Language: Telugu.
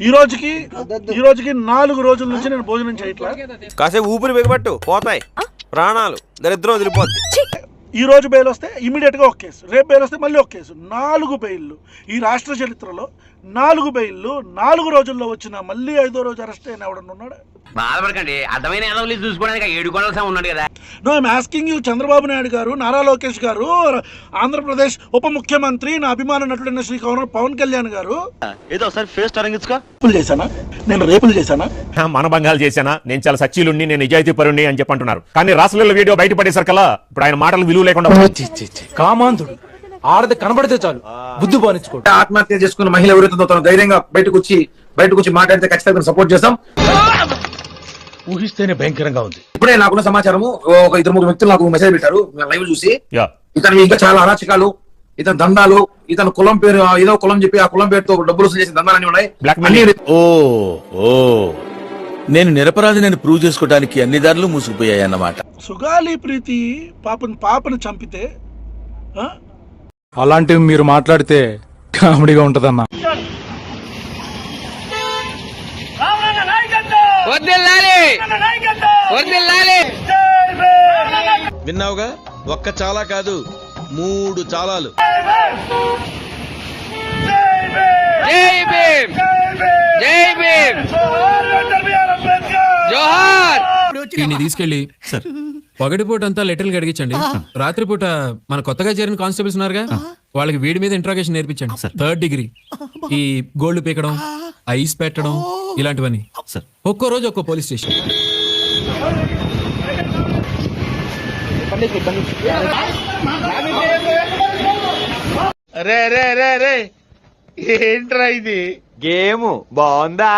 ఈ రోజుకి 4 రోజుల నుంచి నేను భోజనం చేయట్లా. కాసేపు ఊపిరి బిగబట్టు పోతాయి ప్రాణాలు, దరిద్రం వదిలిపోద్ది. ఈ రోజు బెయిల్ వస్తే ఇమీడియట్ గా ఒక కేసు, రేపు బెయిల్ వస్తే మళ్ళీ ఒక కేసు. 4 బెయిల్లు ఈ రాష్ట్ర చరిత్రలో. 4 బెయిల్లు 4 రోజుల్లో వచ్చిన మళ్ళీ 5వ రోజు అరెస్ట్ అయిన ఎవడన్నా ఉన్నాడు? బాధపడకండి, అర్థమైన ఏదో చూసుకోవడానికి 7 గొడవలు ఉన్నాడు కదా. No I'm asking you, Chandrababu Naidu గారు, నారా లోకేష్ గారు, ఆంధ్రప్రదేశ్ ఉప ముఖ్యమంత్రి, నా అభిమాన నటుడైన శ్రీ పవన్ కళ్యాణ్ గారు, ఏదో ఒకసారి ఫేస్ టర్నింగ్స్గా చేశానా నేను? రేపులు చేశానా? మనభంగాలు చేశానా? నేను చాలా సచ్చీలుండి, నేను నిజాయితీ పరుణ్ణి అని చెప్పంటున్నారు. కానీ రాష్ట్రంలో వీడియో బయటపడేసరికల్లా ఇప్పుడు ఆయన మాటలు విలువ లేకుండా కామాంధుడు. ఆడది కనబడితే చాలు బుద్ధి బానించుకోండి. ఆత్మహత్య చేసుకున్న మహిళ ఎవరైతుందో తను ధైర్యంగా బయటకు వచ్చి మాట్లాడితే ఖచ్చితంగా సపోర్ట్ చేస్తాం. ఊహిస్తేనే భయంకరంగా ఉంది. ఇప్పుడే నాకున్న సమాచారము, ఒక 2-3 వ్యక్తులు నాకు మెసేజ్ పెట్టారు లైవ్ చూసి. యా. ఇతను ఇంకా చాలా అరాచకాలు, ఇతను దందాలు, ఇతను కులం పేరు ఏదో కులం చెప్పి ఆ కులం పేరుతో డబ్బులు వసూలు చేసిన దందాలన్నీ ఉన్నాయి. నేను నిరపరాధిని ప్రూవ్ చేసుకోవడానికి అన్ని దారులు మూసుకుపోయాయి అన్నమాట. సుగాలి ప్రీతి పాపను చంపితే అలాంటివి మీరు మాట్లాడితే కామెడీగా ఉంటదన్నా. విన్నావుగా, ఒక్క చాలా కాదు 3 చాలాలు. దీన్ని తీసుకెళ్లి పగటిపూట అంతా లెటర్లు గడిగించండి. రాత్రిపూట మన కొత్తగా చేరిన కానిస్టేబుల్స్ ఉన్నారుగా, వాళ్ళకి వీడి మీద ఇంట్రాగేషన్ నేర్పించండి. 3rd డిగ్రీ, ఈ గోల్డ్ పీకడం, ఐస్ పెట్టడం, ఇలాంటివన్నీ. ఒక్కో రోజు ఒక్కో పోలీస్ స్టేషన్. ఏంట్రా ఇది? గేమ్ బాగుందా?